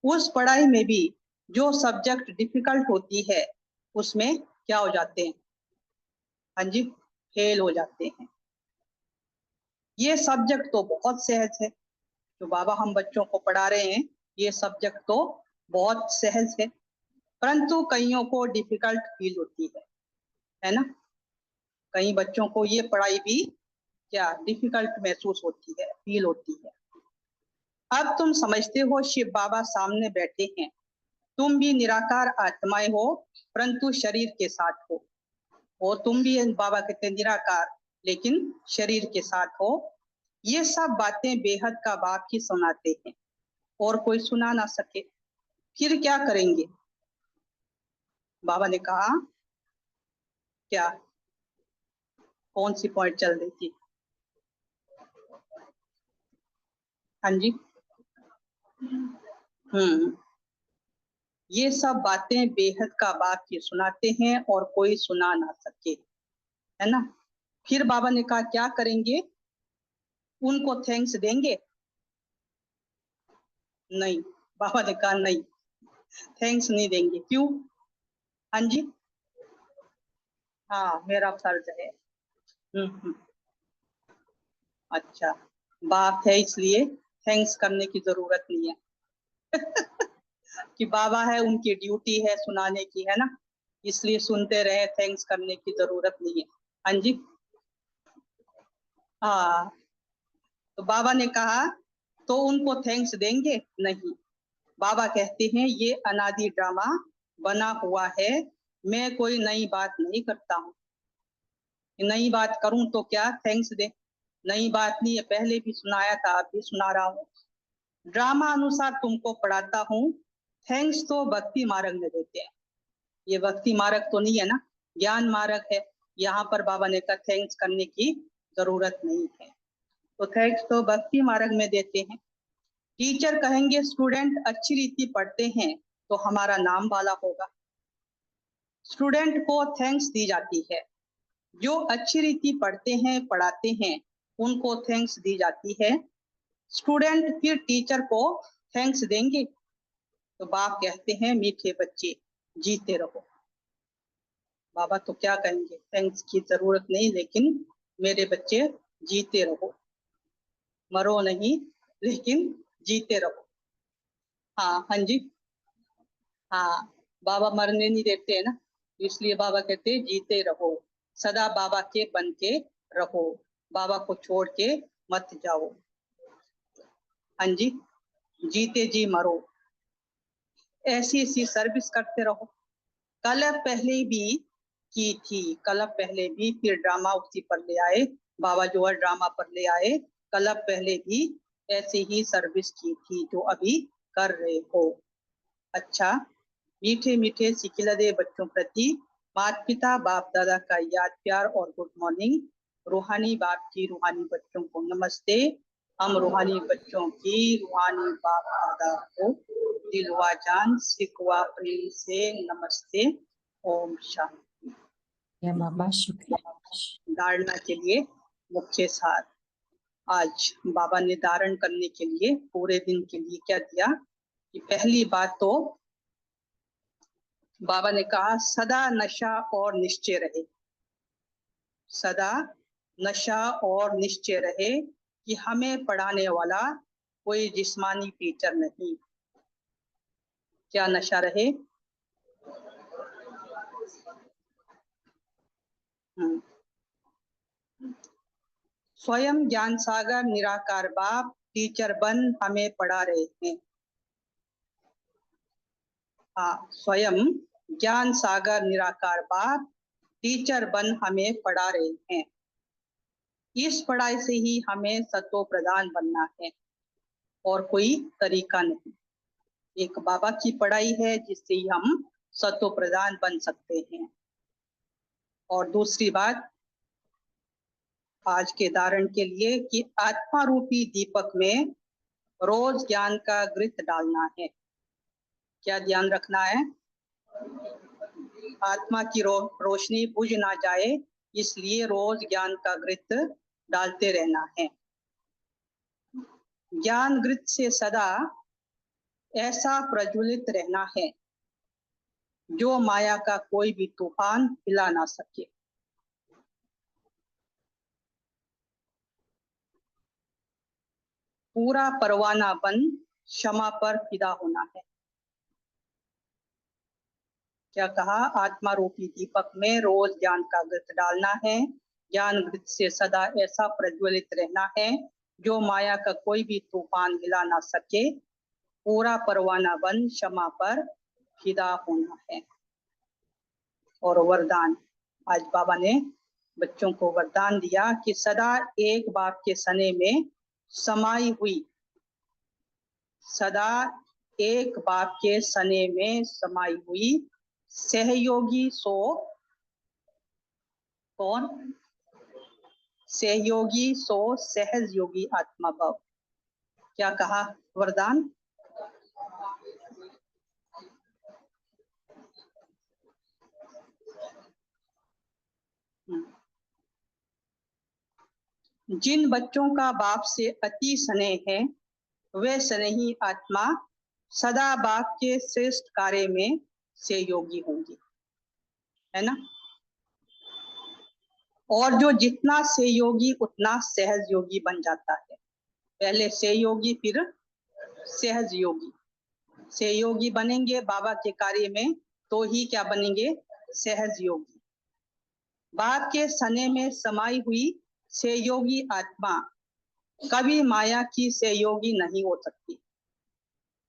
उस पढ़ाई में भी जो सब्जेक्ट डिफिकल्ट होती है उसमें क्या हो जाते हैं, हाँ जी, फेल हो जाते हैं। ये सब्जेक्ट तो बहुत सहज है, जो बाबा हम बच्चों को पढ़ा रहे हैं, ये सब्जेक्ट तो बहुत सहज है। परंतु कईयों को डिफिकल्ट फील होती है ना। कई बच्चों को ये पढ़ाई भी क्या डिफिकल्ट महसूस होती है, फील होती है। अब तुम समझते हो शिव बाबा सामने बैठे हैं, तुम भी निराकार आत्माएं हो परंतु शरीर के साथ हो, और तुम भी बाबा कहते हैं निराकार लेकिन शरीर के साथ हो। ये सब बातें बेहद का बाप ही सुनाते हैं और कोई सुना ना सके, फिर क्या करेंगे। बाबा ने कहा क्या, कौन सी पॉइंट चल रही थी? हाँ जी। ये सब बातें बेहद का बाप ही सुनाते हैं और कोई सुना ना सके, है ना। फिर बाबा ने कहा क्या करेंगे, उनको थैंक्स देंगे? नहीं, बाबा ने कहा नहीं, थैंक्स नहीं देंगे। क्यों? हाँ जी, हाँ मेरा फर्ज है। हम्म। अच्छा, बाप है इसलिए थैंक्स करने की जरूरत नहीं है। कि बाबा है, उनकी ड्यूटी है सुनाने की, है ना, इसलिए सुनते रहे, थैंक्स करने की जरूरत नहीं है। हाँ जी, हाँ। तो बाबा ने कहा तो उनको थैंक्स देंगे? नहीं, बाबा कहते हैं ये अनादि ड्रामा बना हुआ है, मैं कोई नई बात नहीं करता हूँ। नई बात करूं तो क्या थैंक्स दे, नई बात नहीं है, पहले भी सुनाया था, अब भी सुना रहा हूँ। ड्रामा अनुसार तुमको पढ़ाता हूँ, थैंक्स तो भक्ति मार्ग में देते हैं। ये भक्ति मार्ग तो नहीं है ना, ज्ञान मार्ग है। यहाँ पर बाबा ने कहा थैंक्स करने की जरूरत नहीं है, तो थैंक्स तो भक्ति मार्ग में देते हैं। टीचर कहेंगे स्टूडेंट अच्छी रीति पढ़ते हैं तो हमारा नाम वाला होगा, स्टूडेंट को थैंक्स दी जाती है। जो अच्छी रीति पढ़ते हैं पढ़ाते हैं उनको थैंक्स दी जाती है। स्टूडेंट फिर टीचर को थैंक्स देंगे? तो बाप कहते हैं मीठे बच्चे जीते रहो। बाबा तो क्या कहेंगे, थैंक्स की जरूरत नहीं, लेकिन मेरे बच्चे जीते रहो, मरो नहीं लेकिन जीते रहो। हाँ हाँ जी, हाँ बाबा मरने नहीं देते है ना, इसलिए बाबा कहते हैं जीते रहो, सदा बाबा के बन के रहो, बाबा को छोड़ के मत जाओ। हाँ जी, जीते जी मरो, ऐसी ऐसी सर्विस करते रहो। कल पहले भी की थी, कल पहले भी, फिर ड्रामा उसी पर ले आए, बाबा जो है ड्रामा पर ले आए। कल पहले भी ऐसी ही सर्विस की थी जो अभी कर रहे हो। अच्छा, मीठे मीठे सिकिलदे बच्चों प्रति माता पिता बाप दादा का याद प्यार और गुड मॉर्निंग। रूहानी बाप की रूहानी बच्चों को नमस्ते। हम रूहानी बच्चों की रूहानी बाप दादा को दिलवा जान सिकवा प्रेम से नमस्ते। ओम शांति। या बाबा शुक्रिया। धारणा के लिए मुख्य सार। आज बाबा ने धारण करने के लिए पूरे दिन के लिए क्या दिया कि पहली बात तो बाबा ने कहा सदा नशा और निश्चय रहे, सदा नशा और निश्चय रहे कि हमें पढ़ाने वाला कोई जिस्मानी टीचर नहीं। क्या नशा रहे? स्वयं ज्ञान सागर निराकार बाप टीचर बन हमें पढ़ा रहे हैं। हाँ, स्वयं ज्ञान सागर निराकार बाप टीचर बन हमें पढ़ा रहे हैं। इस पढ़ाई से ही हमें सत्व प्रधान बनना है और कोई तरीका नहीं। एक बाबा की पढ़ाई है जिससे ही हम सत्व प्रधान बन सकते हैं। और दूसरी बात आज के धारण के लिए कि आत्मा रूपी दीपक में रोज ज्ञान का घृत डालना है। क्या ध्यान रखना है? आत्मा की रोशनी बुझ ना जाए, इसलिए रोज ज्ञान का घृत डालते रहना है। ज्ञान घृत से सदा ऐसा प्रज्वलित रहना है जो माया का कोई भी तूफान हिला ना सके। पूरा परवाना बन क्षमा पर फिदा होना है। क्या कहा? आत्मा रूपी दीपक में रोज ज्ञान का घृत डालना है। ज्ञान घृत से सदा ऐसा प्रज्वलित रहना है जो माया का कोई भी तूफान हिला ना सके। पूरा परवाना बन क्षमा पर फिदा होना है। और वरदान, आज बाबा ने बच्चों को वरदान दिया कि सदा एक बाप के सने में समाई हुई, सदा एक बाप के सने में समाई हुई सहयोगी सो कौन? सहयोगी सो सहज योगी आत्मा भाव। क्या कहा वरदान? जिन बच्चों का बाप से अति स्नेह है वे स्नेही आत्मा सदा बाप के श्रेष्ठ कार्य में सहयोगी होंगी, है ना। और जो जितना सहयोगी उतना सहज योगी बन जाता है। पहले सहयोगी फिर सहज योगी। सहयोगी बनेंगे बाबा के कार्य में तो ही क्या बनेंगे? सहज योगी। बाप के सने में समाई हुई सहयोगी आत्मा कभी माया की सहयोगी नहीं हो सकती।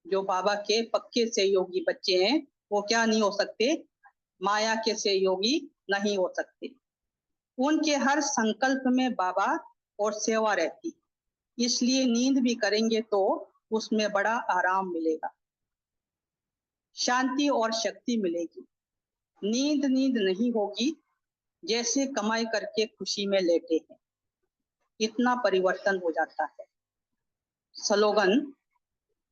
जो बाबा के पक्के सहयोगी बच्चे हैं वो क्या नहीं हो सकते? माया के सहयोगी नहीं हो सकते। उनके हर संकल्प में बाबा और सेवा रहती, इसलिए नींद भी करेंगे तो उसमें बड़ा आराम मिलेगा, शांति और शक्ति मिलेगी। नींद नहीं होगी जैसे कमाई करके खुशी में लेटे हैं। इतना परिवर्तन हो जाता है। स्लोगन,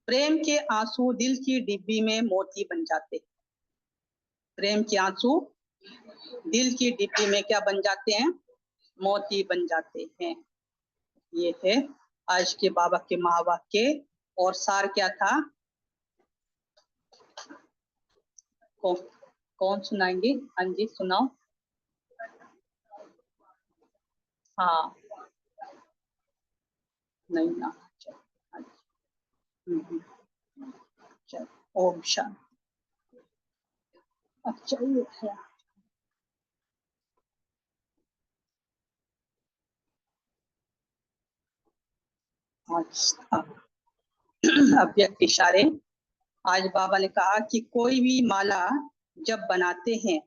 प्रेम के आंसू दिल की डिब्बी में मोती बन जाते हैं। प्रेम के आंसू दिल की डिब्बी में क्या बन जाते हैं? मोती बन जाते हैं। ये है आज के बाबा के महावाक्य। और सार क्या था? कौन सुनाएंगे? हाँ जी सुनाओ। हाँ नहीं ना, चल ओम शांति। अच्छा ये है अव्यक्त इशारे। आज बाबा ने कहा कि कोई भी माला जब बनाते हैं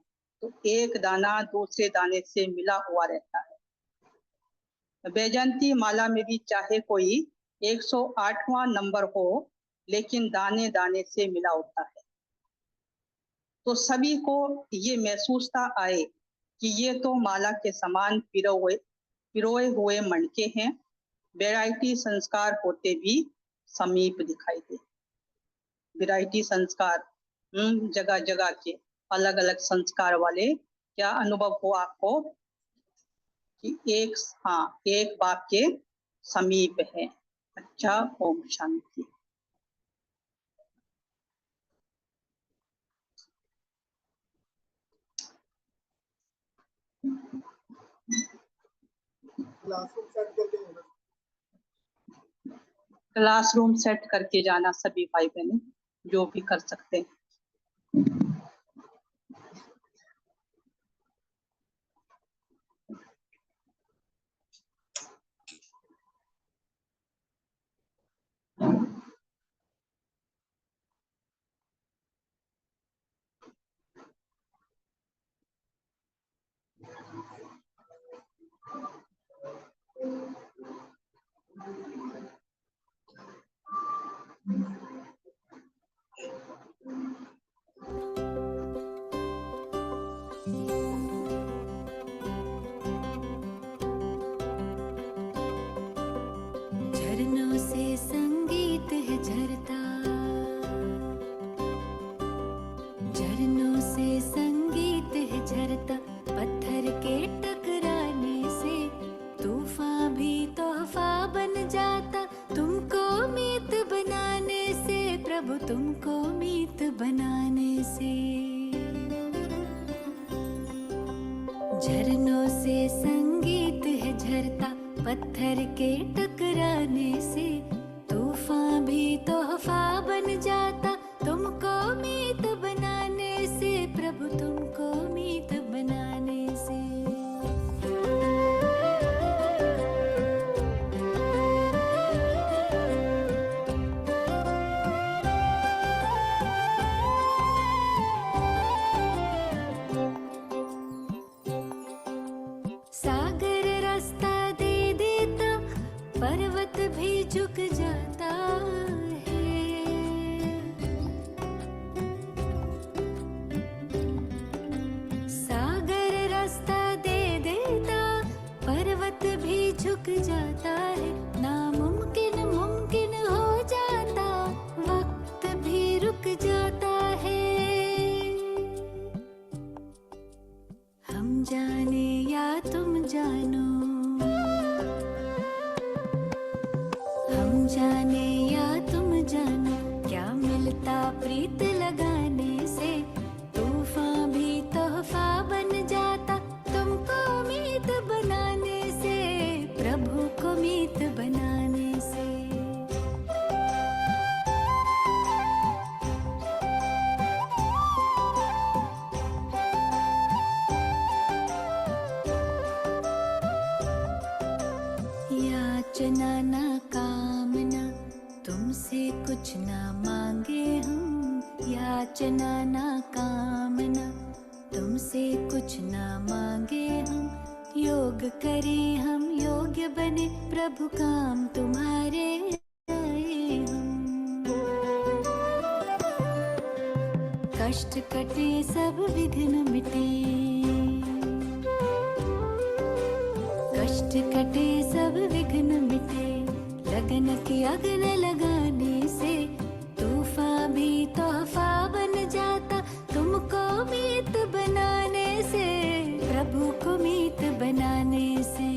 तो एक दाना दूसरे दाने से मिला हुआ रहता है। वैजयंती माला में भी चाहे कोई 108वां नंबर हो लेकिन दाने दाने से मिला होता है। तो सभी को ये महसूसता आए कि ये तो माला के समान पिरोए हुए मणके हैं। वैरायटी संस्कार होते भी समीप दिखाई दे। वैरायटी संस्कार, जगह जगह के अलग अलग संस्कार वाले क्या अनुभव हो आपको कि एक बाप के समीप है। अच्छा ओम शांति। क्लासरूम सेट करके जाना सभी भाई बहन जो भी कर सकते हैं। झरनों से संगीत है झरता, झरनों से संगीत है झरता। पत्थर के टकराने से तूफान भी तोहफा बन जाता। तुमको मीत बनाने से प्रभु, तुमको मीत बनाने से। झरनों से संगीत है झरता, पत्थर के टकराने से तूफान भी तोहफा बन जाता। तुमको मीत बनाने से प्रभु, जाता है, नामुमकिन मुमकिन हो जाता, वक्त भी रुक जाता है। हम जाने या तुम जानो, हम जाने या तुम जानो, क्या मिलता प्रीत लगाने से, तूफान भी तोहफा बन जाता, तुमको मीत बनाने से, प्रभु को मीत बनाने से। याचना ना कामना, तुमसे कुछ ना मांगे हम, याचना ना कामना, तुमसे कुछ ना मांगे हम, योग करें हम योग्य बने, प्रभु काम तुम्हारे आए हम। कष्ट कटे सब विघ्न मिटे, कष्ट कटे सब विघ्न मिटे, लगन की अग्न लगाने से, तूफान भी तोहफा बन जाता, तुमको मीत बनाने से, प्रभु को मीत बनाने से।